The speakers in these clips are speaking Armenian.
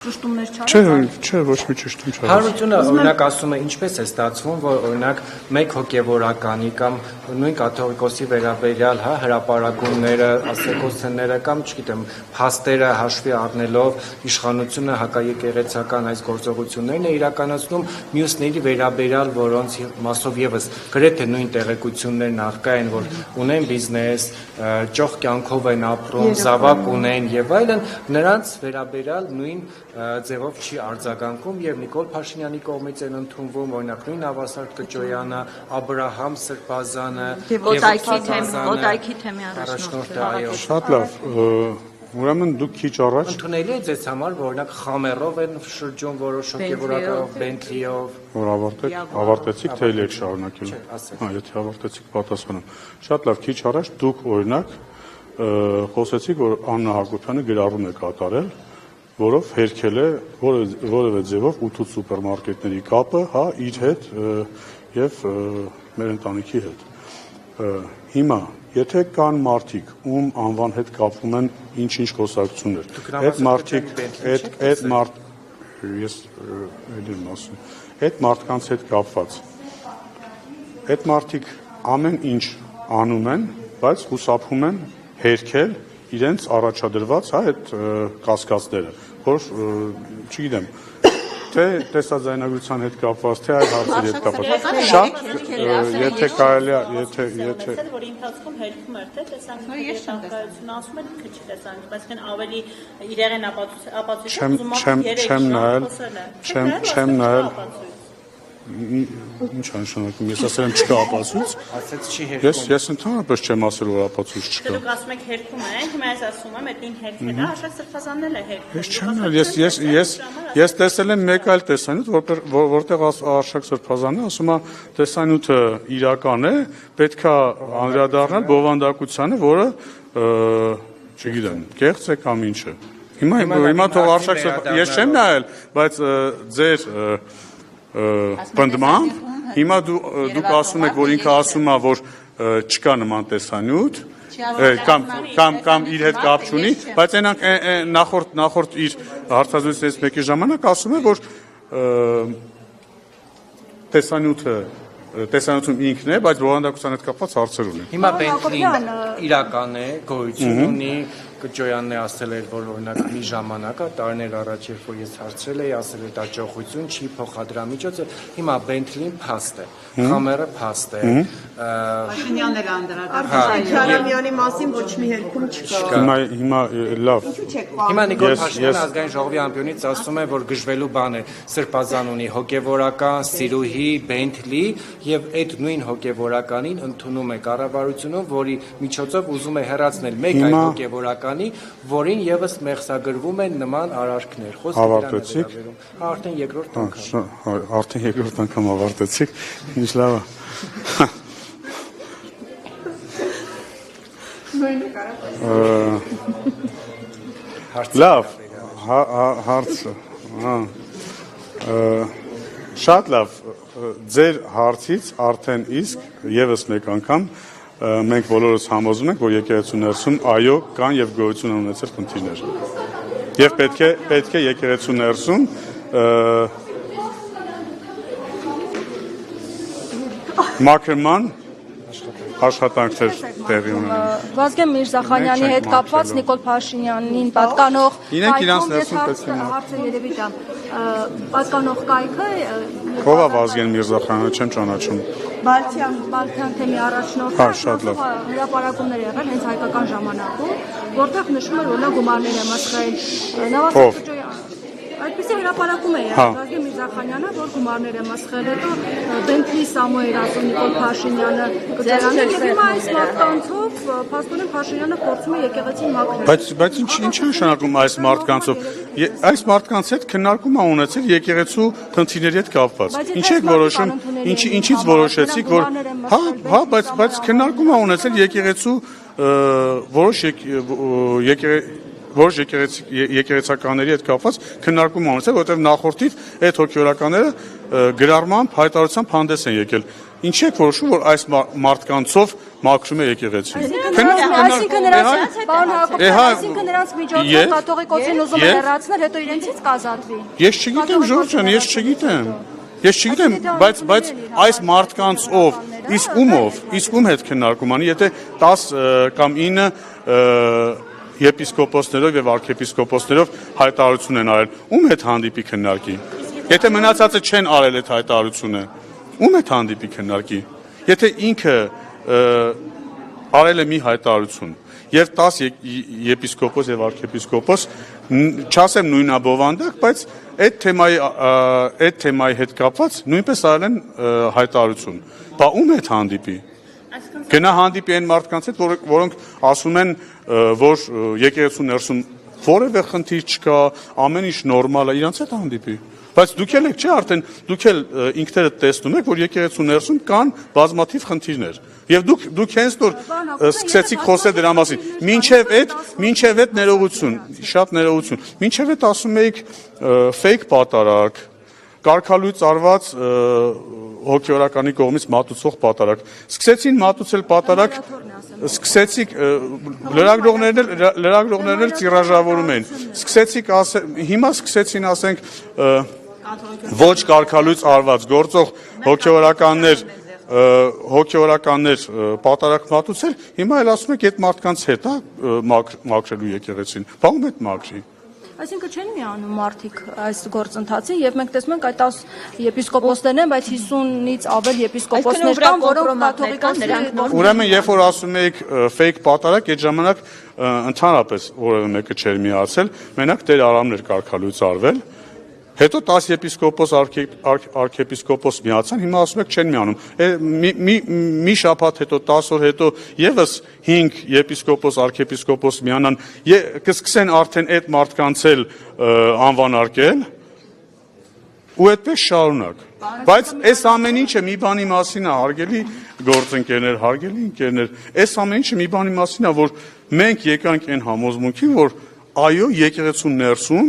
Ճշտումներ Չէ, ոչ մի ճշտում չարեց։ Հարությունը օրինակ ասում է ինչպես է ստացվում, որ օրինակ մեկ հոգևորականի կամ նույն կաթողիկոսի վերաբերյալ, հրապարակումները, ասեկոսները կամ, չգիտեմ, փաստերը հաշվի առնելով իշխանությունը հակաեկեղեցական այս գործողություններն է իրականացնում մյուսների վերաբերյալ, որոնց մասով եւս գրեթե նույն տեղեկություններն առկա են, որ ունեն բիզնես, ճոխ կյանքով են ապրում, զավակ ունեն եւ այլն, նրանց վերաբերյալ նույն ձևով չի արձագանքում եւ Նիկոլ Փաշինյանի կողմից են ընդունվում օրինակ նույն Ավասարդ Կճոյանը, Աբրահամ Սրբազանը եւ Օտայքի թեմի առաջնորդը, այո։ Շատ լավ, ուրեմն դուք քիչ առաջ ընդունելի է ձեզ համար, որ օրինակ խամերով են շրջում որոշ հոգեվորակով, Բենթլիով, որ ավարտեցիք թե եք շարունակելու։ Եթե ավարտեցիք, պատասխանեմ։ Շատ լավ, քիչ առաջ դուք օրինակ խոսեցիք, որ Աննա Հակոբյանը գրառում է կատարել, որով հերքել է որևէ ձևով 8 սուպերմարկետների կապը, իր հետ եւ մեր ընտանիքի հետ։ Հիմա, եթե կան մարդիկ, ում անվան հետ կապվում են ինչ-ինչ խոսակցություններ, այդ մարդկանց հետ կապված, այդ մարդիկ ամեն ինչ անում են, բայց խուսափում են հերքել իրենց առաջադրված այդ կասկածները, որ չգիտեմ, թե տեսաձայնագրության հետ կապված, թե այլ հարցերի հետ կապված։ Շատ, եթե կարելի է, եթե որ ընթացքում հերքում էր, թե տեսանյութի ասում են քիչ տեսանյութ, բայց կան ավելի իրեղեն ապացույց, չեմ նայել Ինչ անշանակում, ես ասել եմ չկա ապացույց, ես ընդհանրապես չեմ ասել, որ ապացույց չկա։ Դուք ասում եք հերքում են, հիմա ես ասում եմ, այդ ին հերքն է, Արշակ Սրբազանն էլ է հերքում։ Ես չեմ նայել, ես տեսել եմ մեկ այլ տեսանյութ, որտեղ Արշակ Սրբազանը ասում է, տեսանյութը իրական է, պետք է անդրադառնալ բովանդակությանը, որը, չգիտեմ, կեղծ է կամ ինչ է։ Հիմա թող Արշակ Սրբազանը, ես չեմ նայել, բայց ձեր պնդմամբ, հիմա դուք ասում եք, որ ինքը ասում է, որ չկա նման տեսանյութ, կամ իր հետ կապ չունի, բայց նախորդ իր հարցազրույցներից մեկի ժամանակ ասում է, որ տեսանյութում ինքն է, բայց բովանդակության հետ կապված հարցեր ունի։ Հիմա Բենթլին իրական է, գոյություն ունի, Կճոյանն է ասել էր, որ օրինակ մի ժամանակ տարիներ առաջ, երբ որ ես հարցրել էի, ասել էր դա ճոխություն չի փոխադրամիջոց է, հիմա Բենթլին փաստ է, խամերը փաստ է։ Փաշինյանն էլ անդրադառնում Քարամյանի մասին ոչ մի հերքում չկա։ Հիմա լավ։ Հիմա Նիկոլ Փաշինյանը ազգային ժողովի ամբիոնից ասում է, որ գժվելու բան է, Սրբազան ունի հոգևորական, Սիրուհի, Բենթլի եւ այդ նույն հոգևորականին ընդունում է կառավարությունը, որի միջոցով ուզում է հեռացնել մեկ այլ հոգևորական որին եւս մեղսագրվում են նման արարքներ։ Ավարտեցիք։ Արդեն երկրորդ անգամ։ Արդեն երկրորդ անգամ ավարտեցիք։ Ինչ լավ է։ Լավ, հարցը։ Շատ լավ, ձեր հարցից արդեն իսկ եւս մեկ անգամ մենք բոլորս համոզում ենք, որ եկեղեցու ներսում այո կան եւ գոյություն ունեցել խնդիրներ։ Եվ պետք է եկեղեցու ներսում մաքրման աշխատանքներ տեղի ունենան։ Վազգեն Միրզախանյանի հետ կապված Նիկոլ Փաշինյանին պատկանող հարցը երևի դա պատկանող կայքը ով է Վազգեն Միրզախանյանը չեմ ճանաչում։ Բալթյան թեմի առաջնորդը հրապարակումներ եղել հենց հայկական ժամանակում, որտեղ նշում էր, որ նա գումարներ է մսխել։ Այդպիսի հրապարակում է եղել Վազգեն Միրզախանյանը, որ գումարներ է մսխել, հետո Բենթլի Սամոյել ասում Նիկոլ Փաշինյանը կդրանին եւ հիմա այս մարդկանցով փաստորեն Փաշինյանը փորձում է եկեղեցին մաքրել։ Բայց ինչ է նշանակում այս մարդկանցով։ Այս մարդկանց հետ քննարկում է ունեցել եկեղեցու խնդիրների հետ կապված։ Ինչ եք որոշում, ինչից որոշեցիք, որ բայց քննարկում է ունեցել եկեղեցու որոշ եկեղեցականների հետ կապված քննարկում է ունեցել, որովհետև նախորդից այդ հոգևորականները գրառմամբ հայտարարությամբ հանդես են եկել։ Ինչ եք որոշում, որ այս մարդկանցով մաքրում է եկեղեցին։ Այսինքն նրանց պարոն Հակոբյան, այսինքն նրանց միջոցով կաթողիկոսին ուզում են հեռացնել, հետո իրենցից կազատվի։ Ես չգիտեմ, Ժորժ ջան, ես չգիտեմ։ Ես չգիտեմ, բայց այս մարդկանց ով, իսկ ում հետ քննարկում անի, եթե 10 կամ 9 եպիսկոպոսներով եւ արքեպիսկոպոսներով հայտարարություն են արել, ում հետ հանդիպի քննարկի։ Եթե մնացածը չեն արել այդ հայտարարությունը, ում հետ հանդիպի քննարկի։ Եթե ինքը արել է մի հայտարարություն եւ 10 եպիսկոպոս եւ արքեպիսկոպոս, չասեմ նույնաբովանդակ, բայց այդ թեմայի հետ կապված նույնպես արել են հայտարարություն։ Բա ում հետ հանդիպի։ Գնա հանդիպի այն մարդկանց հետ, որոնք ասում են, որ եկեղեցու ներսում որևէ խնդիր չկա, ամեն ինչ նորմալ է, իրանց հետ հանդիպի։ Բայց դուք էլ եք, չէ, արդեն դուք էլ ինքներդ տեսնում եք, որ եկեղեցու ներսում կան բազմաթիվ խնդիրներ։ Եվ դուք հենց նոր սկսեցիք խոսել դրա մասին։ Մինչև այդ ներողություն, շատ ներողություն։ Մինչև այդ ասում էիք fake պատարակ, կարգալույծ արված հոգեորականի կողմից մատուցող պատարակ։ Սկսեցին մատուցել պատարակ, սկսեցիք լրագրողներն էլ տիրաժավորում են։ Հիմա սկսեցին ասենք ոչ կարգալույծ արված գործող հոգեորականներ պատարակ մատուցել, հիմա էլ ասում եք այդ մարդկանց հետ է մաքրելու եկեղեցին։ Բա ում հետ մաքրի։ Այսինքն չեն միանում մարդիկ այս գործընթացին եւ մենք տեսնում ենք այդ 10 եպիսկոպոսներն են, բայց 50-ից ավել եպիսկոպոսներ կան, որոնք կաթողիկոսներ։ Ուրեմն երբ որ ասում եք fake պատարակ, այդ ժամանակ ընդհանրապես որևէ մեկը չէր միացել, մենակ Տեր Արամն էր կարգալույծ արվել։ Հետո 10 եպիսկոպոս, արքեպիսկոպոս միացան, հիմա ասում եք չեն միանում։ Մի շաբաթ հետո, 10 օր հետո եւս 5 եպիսկոպոս, արքեպիսկոպոս միանան, կսկսեն արդեն այդ մարդկանց էլ անվանարկել ու այդպես շարունակ։ Բայց այս ամեն ինչը մի բանի մասին է, հարգելի գործընկերներ, հարգելի ընկերներ, այս ամեն ինչը մի բանի մասին է, որ մենք եկանք այն համոզմունքին, որ այո, եկեղեցու ներսում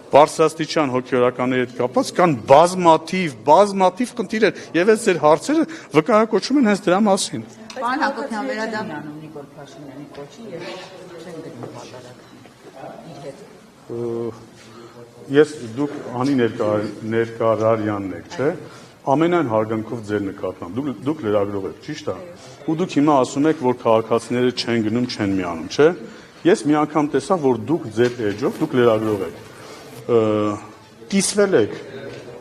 բարձրաստիճան հոգեորականների հետ կապված կան բազմաթիվ խնդիրներ եւ այս ձեր հարցերը վկայակոչում են հենց դրա մասին։ Պարոն Հակոբյան, վերադառնում Նիկոլ Փաշինյանի կոչին եւ չեն գնում պատարակ։ Ես դուք անի ներկարարյանն եք, չէ՞։ Ամենայն հարգանքով ձեր նկատմամբ։ Դուք լրագրող եք, ճիշտ է։ Ու դուք հիմա ասում եք, որ քաղաքացիները չեն գնում, չեն միանում, չէ՞։ Ես մի անգամ տեսա, որ դուք ձեր էջով, դուք լրագրող եք, կիսվել եք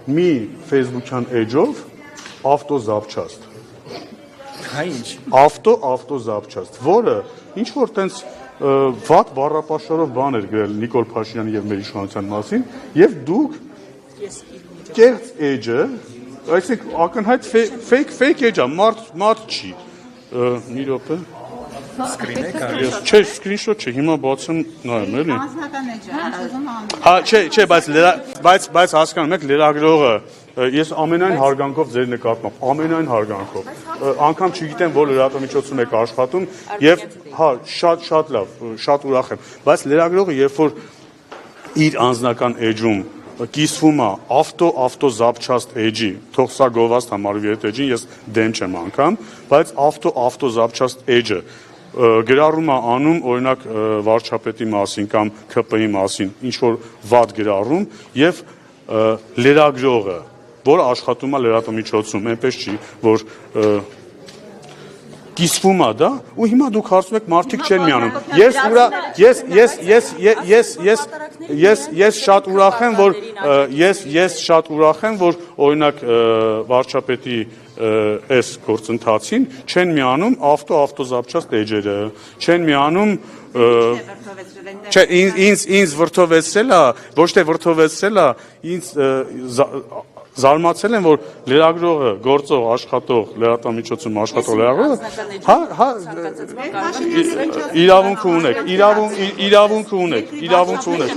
մի Facebook-յան էջով ավտոզապչաստ։ Ինչ։ Ավտոզապչաստ, որը ինչ որ տենց վատ բառապաշարով բան էր գրել Նիկոլ Փաշինյանի եւ մեր իշխանության մասին, եւ դուք կեղծ էջը, այսինքն ակնհայտ fake էջա, մարդ չի։ Մի րոպե։ Չէ, սկրինշոթ չէ, հիմա բացեմ նայեմ, էլի։ Անձնական էջը, ուզում անում։ Հա, չէ, բայց հասկանում եք, լրագրողը ես ամենայն հարգանքով ձեր նկատմամբ, ամենայն հարգանքով։ Անգամ չգիտեմ, որ լրատվամիջոցում եք աշխատում եւ հա, շատ լավ, շատ ուրախ եմ, բայց լրագրողը երբ որ իր անձնական էջում կիսվում է ավտոզապչաստ էջի, թող սա գովաստ համարվի այդ էջին, ես դեմ չեմ անգամ, բայց ավտոզապչաստ էջը գրառում է անում, օրինակ վարչապետի մասին կամ ՔՊ-ի մասին, ինչ որ վատ գրառում եւ լրագրողը, որը աշխատում է լրատվամիջոցում, այնպես չի, որ կիսվում է դա, ու հիմա դուք հարցնում եք մարդիկ չեն միանում։ Ես շատ ուրախ եմ, որ օրինակ վարչապետի այս գործընթացին չեն միանում ավտոզապչաստ էջերը, չեն միանում չէ, ինձ վրդովեցրել է, ոչ թե վրդովեցրել է, ինձ զարմացել եմ, որ լրագրողը, գործող, աշխատող, լրատվամիջոցում աշխատող լրագրողը, իրավունք ունեք։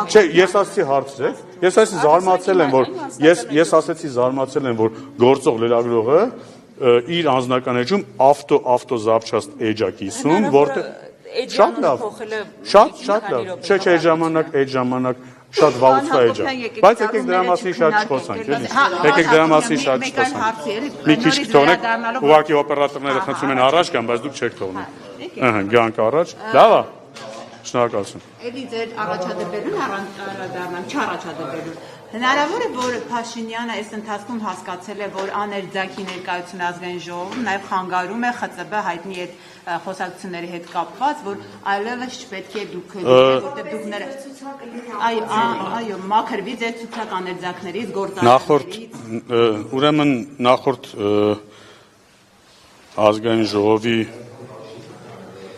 Չէ, ես ասեցի հարցրեք, ես ասեցի զարմացել եմ, որ գործող լրագրողը իր անձնական էջում ավտոզապչաստ էջ է կիսում, որտեղ շատ լավ, շատ լավ, չէ, այդ ժամանակ շատ վաղուց էջ է։ Բայց եկեք դրա մասին շատ չխոսանք, էլի։ Եկեք դրա մասին շատ չխոսանք։ Մի քիչ թողնեք, ուղղակի օպերատորները խնդրում են առաջ գան, բայց դուք չեք թողնում։ Ահա, գանք առաջ։ Լավ է։ Շնորհակալություն։ Էլի ձեր առաջադրվելուն առանց չառաջադրվելուն։ Հնարավոր է, որ Փաշինյանը այս ընթացքում հասկացել է, որ աներձակի ներկայություն ազգային ժողովում նաև խանգարում է ԽԾԲ հայտնի այդ խոսակցությունների հետ կապված, որ այլևս չպետք է դուք որտեղ դուք այո, մաքրվի ձեր ցուցակ աներձակներից գործընկերներից։ Ուրեմն նախորդ ազգային ժողովի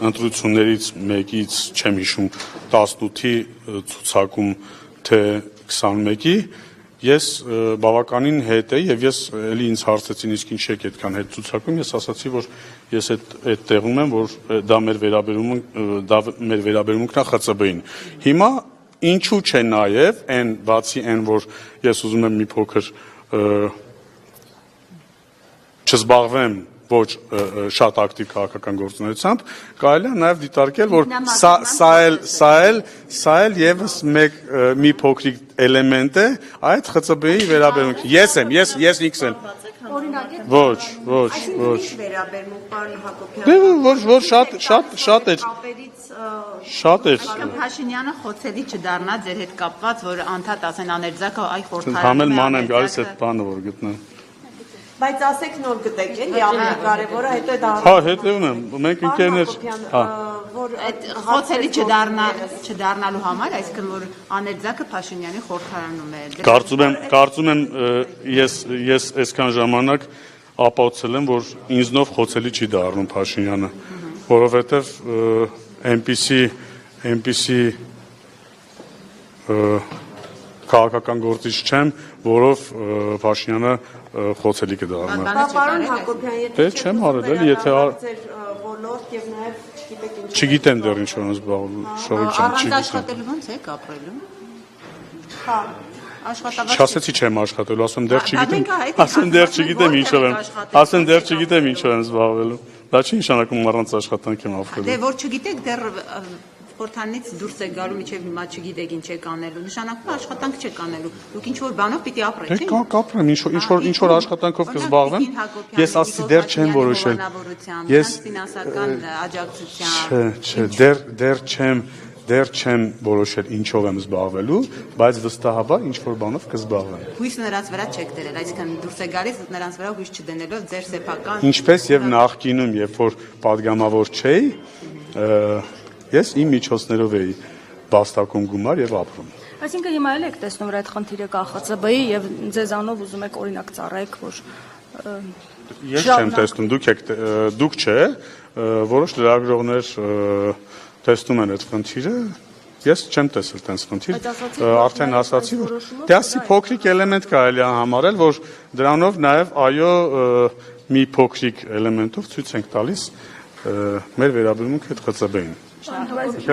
ընտրություններից մեկից չեմ հիշում 18-ի ցուցակում թե 21-ի ես բավականին հետ էի եւ ես էլի ինձ հարցեցին իսկ ինչ եք այդքան հետ ցուցակում ես ասացի որ ես այդ տեղում եմ որ դա մեր վերաբերմունքն է ԽԾԲ-ին հիմա ինչու՞ չէ նաեւ այն բացի այն որ ես ուզում եմ մի փոքր չզբաղվեմ ոչ շատ ակտիվ քաղաքական գործունեությամբ, կարելի է նաև դիտարկել, որ սա էլ եւս մի փոքրիկ էլեմենտ է այդ ԽԾԲ-ի վերաբերմունքի։ Ես ինքս եմ։ Ոչ։ Վերաբերմունք պարոն Հակոբյան։ Որ շատ էր։ Շատ էր։ Փաշինյանը խոցելի չդառնա ձեր հետ կապված, որ անդադ ասեն աներձակը այ խորհրդարանում։ Համել ման եմ գալիս այդ բանը որ գտնեմ։ Բայց ասեք նոր գտեք, էլի ամենակարևորը հետո դա Հա, հետևում եմ, մենք ընկերներ, որ այդ խոցելի չդառնալու համար, այսինքն որ աներձակը Փաշինյանի խորհրդարանում է։ Կարծում եմ ես այսքան ժամանակ ապացուցել եմ, որ ինձնով խոցելի չի դառնում Փաշինյանը, որովհետև այնպիսի քաղաքական գործիչ չեմ, որով Փաշինյանը խոցելի կդառնա։ Պարոն Հակոբյան, եթե չեմ արել, էլի եթե ոլորտ եւ նաեւ չգիտեք ինչ։ Չգիտեմ դեռ ինչ որ զբաղվում, շողիկ ջան, Առանց աշխատելու ոնց եք ապրելու։ Հա, աշխատավարձ։ Չասեցի չեմ աշխատելու, ասեմ դեռ չգիտեմ ինչով եմ զբաղվելու։ Դա չի նշանակում առանց աշխատանք եմ ապրելու։ Դե որ չգիտեք դեռ խորհրդանից դուրս եք գալու միջև հիմա չգիտեք ինչ եք անելու, նշանակում է աշխատանք չեք անելու, դուք ինչ որ բանով պիտի ապրեք, չէ՞։ Կապրեմ, ինչ որ աշխատանքով կզբաղվեմ, ես ասացի դեռ չեմ որոշել, ես ֆինանսական աջակցությամբ, դեռ չեմ որոշել ինչով եմ զբաղվելու, բայց վստահաբար ինչ որ բանով կզբաղվեմ։ Հույս նրանց վրա չեք դրել, այսինքն դուրս եք գալիս նրանց վրա հույս չդնելով ձեր սեփական։ Ինչպես եւ նախկինում, երբ որ падգամավոր չէի, ես իմ միջոցներով էի բաստակում գումար եւ ապրում։ Այսինքն հիմա էլ եք տեսնում, որ այդ խնդիրը կա ԽԾԲ-ի եւ ձեզանով ուզում եք օրինակ ծառայեք, որ ես չեմ տեսնում, դուք չէ, որոշ լրագրողներ տեսնում են այդ խնդիրը, ես չեմ տեսել տենց խնդիր, արդեն ասացի, որ դե ասի փոքրիկ էլեմենտ կարելի է համարել, որ դրանով նաեւ այո մի փոքրիկ էլեմենտով ցույց ենք տալիս մեր վերաբերմունքը այդ ԽԾԲ-ին։